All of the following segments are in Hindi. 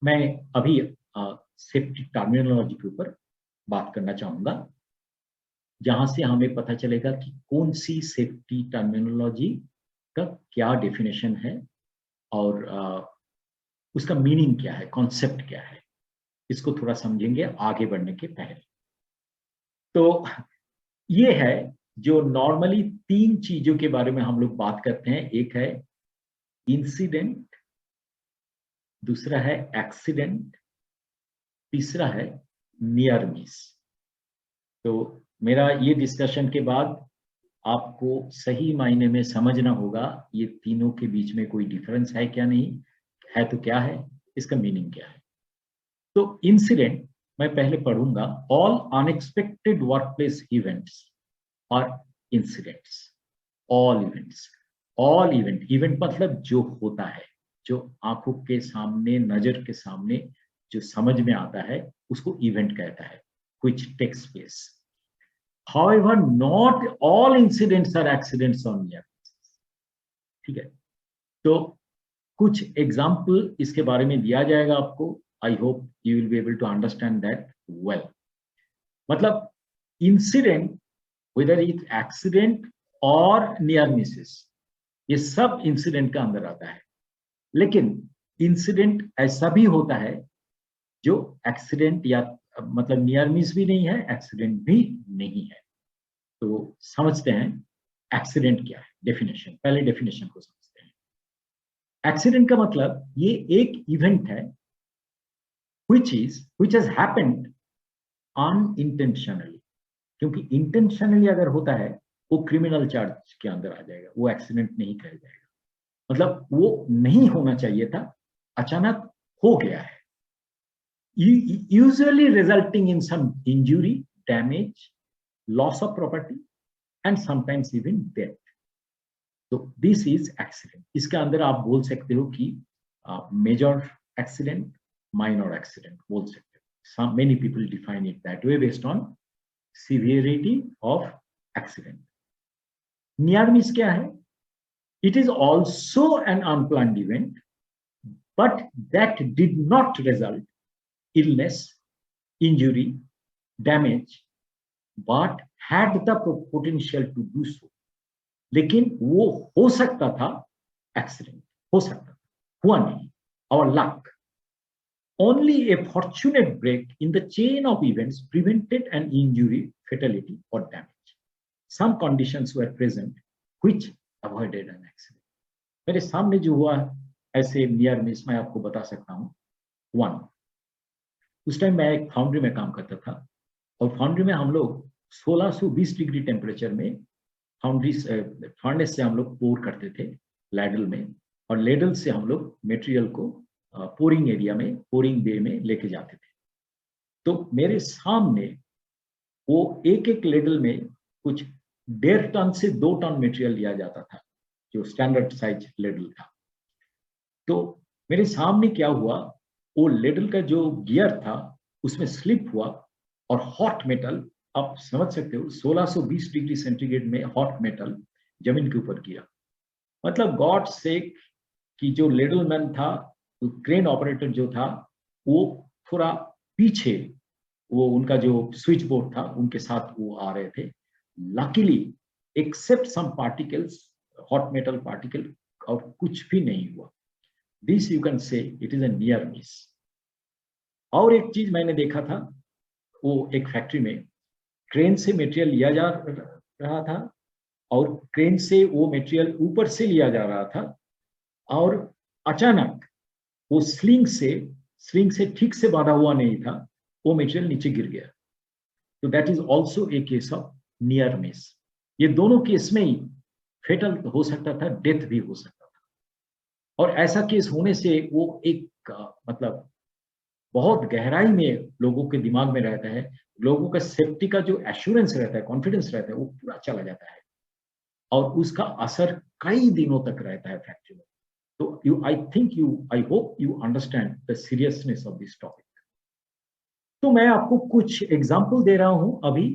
मैं अभी सेफ्टी टर्मिनोलॉजी के ऊपर बात करना चाहूंगा, जहां से हमें पता चलेगा कि कौन सी सेफ्टी टर्मिनोलॉजी का क्या डेफिनेशन है और उसका मीनिंग क्या है, कॉन्सेप्ट क्या है। इसको थोड़ा समझेंगे आगे बढ़ने के पहले। तो ये है जो नॉर्मली तीन चीजों के बारे में हम लोग बात करते हैं। एक है इंसिडेंट, दूसरा है एक्सीडेंट, तीसरा है नियर मिस। तो मेरा ये डिस्कशन के बाद आपको सही मायने में समझना होगा ये तीनों के बीच में कोई डिफरेंस है क्या, नहीं है तो क्या है, इसका मीनिंग क्या है। तो इंसिडेंट मैं पहले पढ़ूंगा। ऑल अनएक्सपेक्टेड वर्कप्लेस इवेंट्स और incidents. All events, all event, event मतलब जो होता है, जो आंखों के सामने, नजर के सामने जो समझ में आता है उसको इवेंट कहता है, which takes place. However, not all incidents are accidents on near misses. ठीक है, तो कुछ एग्जाम्पल इसके बारे में दिया जाएगा आपको। I hope you will be able to understand that well. मतलब incident, whether it's accident or near misses, ये सब इंसिडेंट का अंदर आता है। लेकिन इंसिडेंट ऐसा भी होता है जो एक्सीडेंट या मतलब नियर मिस भी नहीं है, एक्सीडेंट भी नहीं है। तो समझते हैं एक्सीडेंट क्या है। डेफिनेशन, पहले डेफिनेशन को समझते हैं। एक्सीडेंट का मतलब ये एक इवेंट है which has happened unintentionally। क्योंकि इंटेंशनली अगर होता है वो क्रिमिनल चार्ज के अंदर आ जाएगा, वो एक्सीडेंट नहीं कहा जाएगा। मतलब वो नहीं होना चाहिए था, अचानक हो गया है। Usually resulting in some injury, damage, loss of property and sometimes even death. तो दिस इज एक्सीडेंट। इसके अंदर आप बोल सकते हो कि मेजर एक्सीडेंट, माइनर एक्सीडेंट बोल सकते हो। Some many people define it that way based on severity of accident. Near miss क्या है? It is also an unplanned event, but that did not result illness, injury, damage, but had the potential to do so. लेकिन वो हो सकता था, एक्सीडेंट हो सकता था, हुआ नहीं। Our luck. Only a fortunate break in the chain of events prevented an injury, fatality, or damage. Some conditions were present which avoided an accident. मेरे सामने जो हुआ ऐसे नियर मिस मैं आपको बता सकता हूँ। वन, उस टाइम मैं एक फाउंड्री में काम करता था और फाउंड्री में हम लोग 1620 डिग्री टेम्परेचर में फर्नेस से हम लोग पोर करते थे लैडल में, और लेडल से हम लोग मटेरियल को पोरिंग एरिया में, पोरिंग बे में लेके जाते थे। तो मेरे सामने वो एक एक लेडल में कुछ 1.5 टन से 2 टन मटेरियल लिया जाता था, जो स्टैंडर्ड साइज लेडल था। तो मेरे सामने क्या हुआ, वो लेडल का जो गियर था उसमें स्लिप हुआ और हॉट मेटल, आप समझ सकते हो 1620 डिग्री सेंटीग्रेड में हॉट मेटल जमीन के ऊपर गिरा। मतलब गॉड सेक कि जो लेडल मैन था, क्रेन ऑपरेटर जो था, वो थोड़ा पीछे, वो उनका जो स्विच बोर्ड था उनके साथ वो आ रहे थे। Luckily except some particles, hot metal particle, और कुछ भी नहीं हुआ। This you can say it is a near miss. और एक चीज मैंने देखा था, वो एक फैक्ट्री में क्रेन से मटेरियल लिया जा रहा था और क्रेन से वो मटेरियल ऊपर से लिया जा रहा था और अचानक वो स्लिंग से ठीक से बांधा हुआ नहीं था, वो मटेरियल नीचे गिर गया। तो that is also a case of near miss. ये दोनों केस में ही फेटल हो सकता था, डेथ भी हो सकता था। और ऐसा केस होने से वो एक मतलब बहुत गहराई में लोगों के दिमाग में रहता है, लोगों का सेफ्टी का जो एश्योरेंस रहता है, कॉन्फिडेंस रहता है, वो पूरा चला जाता है और उसका असर कई दिनों तक रहता है फैक्ट्री में। तो आई hope you understand the seriousness of this topic. तो मैं आपको कुछ एग्जाम्पल दे रहा हूं अभी।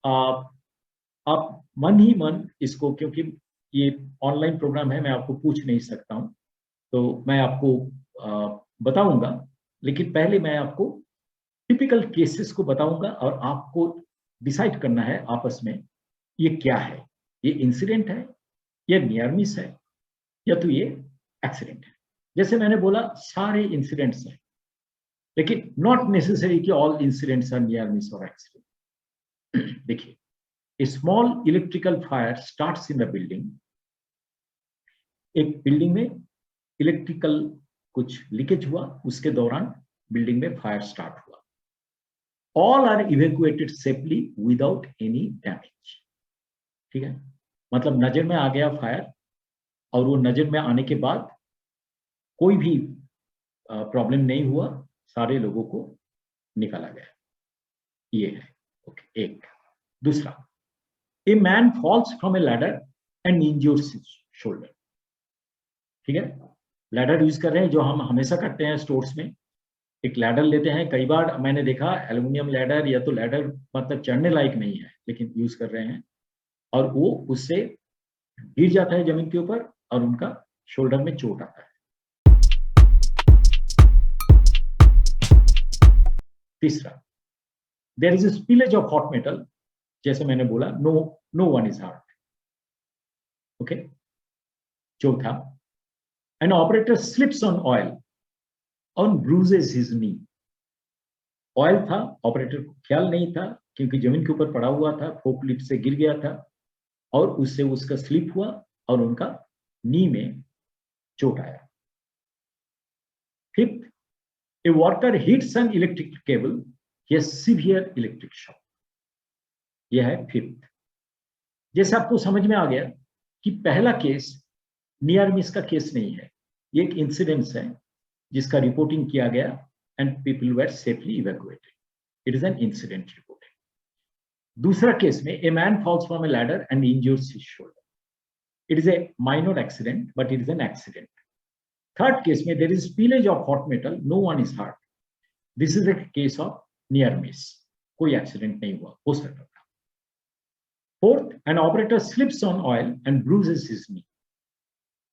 आप मन ही मन इसको, क्योंकि ये ऑनलाइन प्रोग्राम है, मैं आपको पूछ नहीं सकता हूं, तो मैं आपको बताऊंगा लेकिन पहले मैं आपको टिपिकल केसेस को बताऊंगा और आपको डिसाइड करना है आपस में ये क्या है, ये इंसिडेंट है, ये नियर मिस है, या तो ये एक्सीडेंट है। जैसे मैंने बोला सारे इंसिडेंट्स हैं, लेकिन नॉट नेसेसरी कि all incidents are near miss और एक्सीडेंट। देखिए, a small electrical fire starts in the building. एक बिल्डिंग में इलेक्ट्रिकल कुछ लीकेज हुआ, उसके दौरान बिल्डिंग में फायर स्टार्ट हुआ। All are evacuated safely without any damage. ठीक है, मतलब नजर में आ गया फायर, और वो नजर में आने के बाद कोई भी प्रॉब्लम नहीं हुआ, सारे लोगों को निकाला गया। ये है ओके एक। दूसरा, a man falls from a ladder and injures his shoulder. ठीक है, लैडर यूज कर रहे हैं जो हम हमेशा करते हैं स्टोर्स में। एक लैडर लेते हैं, कई बार मैंने देखा एल्युमिनियम लैडर, या तो लैडर मतलब चढ़ने लायक नहीं है लेकिन यूज कर रहे हैं, और वो उससे गिर जाता है जमीन के ऊपर और उनका शोल्डर में चोट आता है। तीसरा, there is a spillage of hot metal. जैसे मैंने बोला, no one is hurt. Okay. चौथा, an operator slips on oil और ब्रूजेस हिज नी। ऑयल था, ऑपरेटर को ख्याल नहीं था क्योंकि जमीन के ऊपर पड़ा हुआ था, फोकलिफ्ट से गिर गया था और उससे उसका स्लिप हुआ और उनका नी में चोट आया। Fifth, a worker hits an electric cable, he has severe electric shock. यह है फिफ्थ। जैसे आपको समझ में आ गया कि पहला केस नियर मिस का केस नहीं है, ये एक इंसिडेंस है जिसका रिपोर्टिंग किया गया and people were safely evacuated. It is an incident reported. दूसरा केस में a man falls from a ladder and injures his shoulder. It is a minor accident but it is an accident. Third case में there is spillage of hot metal, no one is hurt. This is a case of near miss, कोई एक्सीडेंट नहीं हुआ, हो सकता था। Fourth, an operator slips on oil and bruises his नी।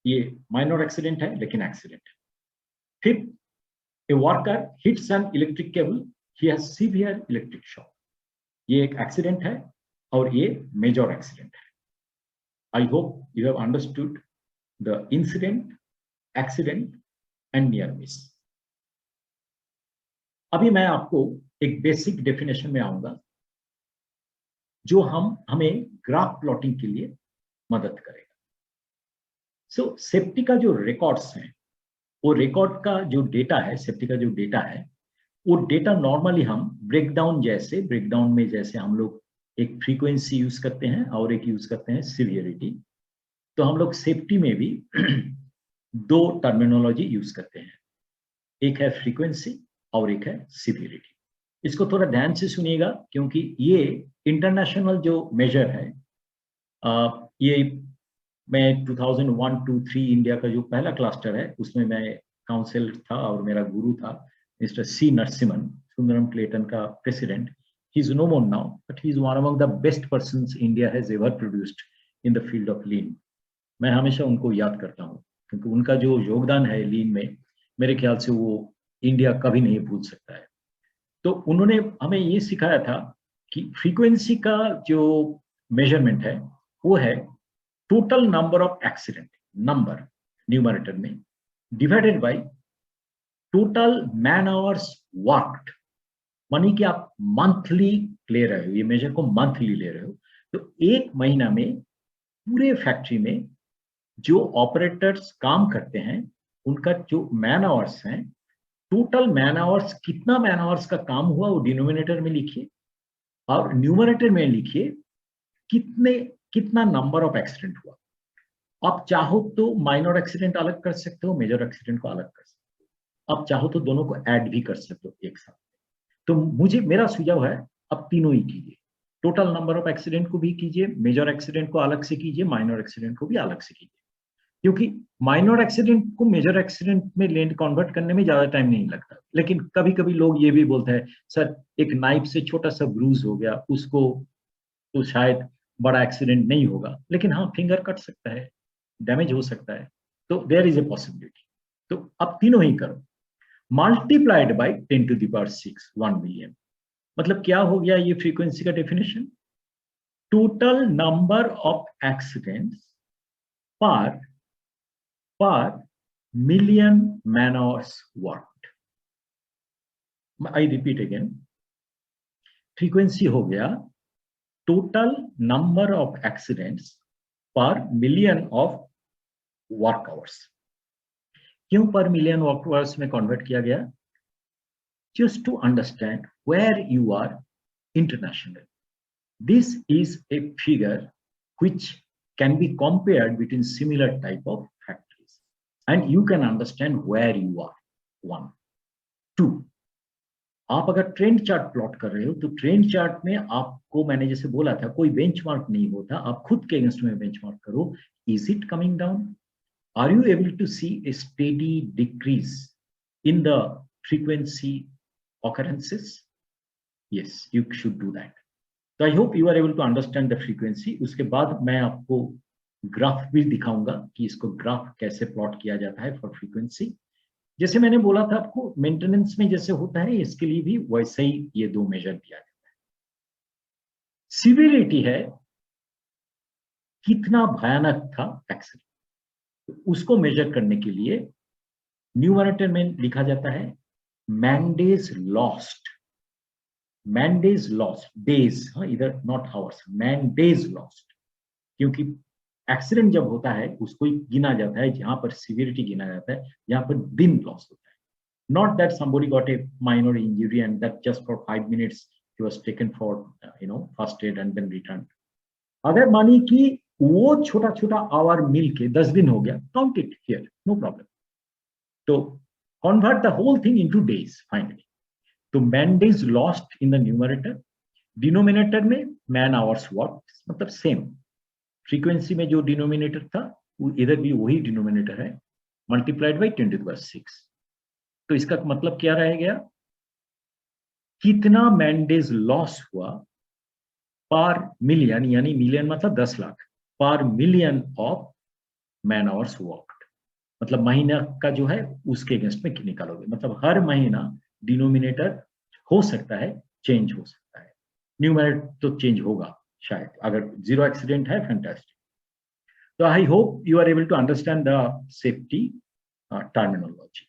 ये माइनर एक्सीडेंट है लेकिन एक्सीडेंट है। Fifth, a worker hits an electric cable, he has severe electric shock. ये एक एक्सीडेंट है और ये मेजर एक्सीडेंट है। आई hope you have understood the incident, accident and near miss. अभी मैं आपको एक बेसिक डेफिनेशन में आऊंगा जो हमें ग्राफ प्लॉटिंग के लिए मदद करेगा। सो सेफ्टी का जो रिकॉर्ड्स हैं, वो रिकॉर्ड का जो डेटा है, सेफ्टी का जो डेटा है, वो डेटा नॉर्मली हम ब्रेकडाउन में जैसे हम लोग एक फ्रीक्वेंसी यूज करते हैं और एक यूज करते हैं सीवियरिटी। तो हम लोग सेफ्टी में भी दो टर्मिनोलॉजी यूज करते हैं, एक है फ्रीक्वेंसी और एक है सीवियरिटी। इसको थोड़ा ध्यान से सुनिएगा क्योंकि ये इंटरनेशनल जो मेजर है, ये मैं 2001-2-3 इंडिया का जो पहला क्लस्टर है उसमें मैं काउंसिलर था और मेरा गुरु था मिस्टर सी नरसिम्हन, सुंदरम क्लेटन का president. He is no more now but he is one among the best persons India has ever produced in the field of lean. मैं हमेशा उनको याद करता हूँ क्योंकि उनका जो योगदान है लीन में, मेरे ख्याल से वो इंडिया कभी नहीं भूल सकता है। तो उन्होंने हमें ये सिखाया था कि फ्रीक्वेंसी का जो मेजरमेंट है वो है total number of accident, number numerator में, divided by total man hours worked. मानी कि आप मंथली ले रहे हो, ये मेजर को मंथली ले रहे हो, तो एक महीना में पूरे फैक्ट्री में जो ऑपरेटर्स काम करते हैं उनका जो मैन आवर्स हैं, टोटल मैन आवर्स, कितना मैन आवर्स का काम हुआ वो डिनोमिनेटर में लिखिए और न्यूमरेटर में लिखिए कितना नंबर ऑफ एक्सीडेंट हुआ। आप चाहो तो माइनर एक्सीडेंट अलग कर सकते हो, मेजर एक्सीडेंट को अलग कर सकते हो, आप चाहो तो दोनों को ऐड भी कर सकते हो एक साथ। तो मेरा सुझाव है आप तीनों ही कीजिए, टोटल नंबर ऑफ एक्सीडेंट को भी कीजिए, मेजर एक्सीडेंट को अलग से कीजिए, माइनर एक्सीडेंट को भी अलग से कीजिए, क्योंकि माइनर एक्सीडेंट को मेजर एक्सीडेंट में लेंड कन्वर्ट करने में ज्यादा टाइम नहीं लगता। लेकिन कभी कभी लोग ये भी बोलते हैं सर एक नाइफ से छोटा सा ब्रूज हो गया, उसको तो शायद बड़ा एक्सीडेंट नहीं होगा, लेकिन हाँ फिंगर कट सकता है, डैमेज हो सकता है, तो देयर इज ए पॉसिबिलिटी। तो अब तीनों ही करो। Multiplied by 10 to the power 6, 1 million. मतलब क्या हो गया ये फ्रीक्वेंसी का definition? Total number of accidents per million man hours worked. I repeat again, frequency हो गया total number of accidents per million of work hours. क्यों पर मिलियन वर्क आवर्स में कन्वर्ट किया गया? Just to understand where you are international. This is a figure which can be compared between similar type of factories and you can understand where you are. 1 2, आप अगर ट्रेंड चार्ट प्लॉट कर रहे हो तो ट्रेंड चार्ट में आपको मैंने जैसे बोला था कोई बेंचमार्क नहीं होता, आप खुद के अगेंस्ट में बेंचमार्क करो। Is it coming down? Are you able to see a steady decrease in the frequency occurrences? Yes, you should do that. So I hope you are able to understand the frequency. उसके बाद मैं आपको ग्राफ भी दिखाऊंगा कि इसको ग्राफ कैसे प्लॉट किया जाता है फॉर फ्रीक्वेंसी। जैसे मैंने बोला था आपको मेंटेनेंस में जैसे होता है इसके लिए भी वैसे ही ये 2 मेजर दिया जाता है। सिवियरिटी है कितना भयानक था एक्सीडेंट, तो उसको मेजर करने के लिए न्यूमरेटर में लिखा जाता है man days lost. Man days lost, days इधर not hours, man days lost, क्योंकि एक्सीडेंट जब होता है उसको गिना जाता है जहां पर सिवियरिटी गिना जाता है, जहां पर दिन लॉस होता है। Not that somebody got a minor injury and that just for 5 minutes he was taken for first aid and then returned। अगर मानी कि वो छोटा छोटा आवर मिल के 10 दिन हो गया, count it here, no problem. तो convert the whole thing into days finally. तो man days lost in the numerator, denominator में मैन आवर्स वर्क, मतलब सेम फ्रीक्वेंसी में जो डिनोमिनेटर था वो इधर भी वही डिनोमिनेटर है, multiplied by 10 to the power 6। तो इसका मतलब क्या रह गया? कितना मैन डेज लॉस हुआ पर मिलियन, यानी मिलियन मतलब 10 लाख, पर million of man hours worked. मतलब महीना का जो है उसके अगेंस्ट में निकालोगे, मतलब हर महीना डिनोमिनेटर हो सकता है चेंज हो सकता है, न्यूमरेटर तो चेंज होगा शायद अगर 0 एक्सीडेंट है। फैंटास्टिक। तो I hope you are able to understand the safety terminology.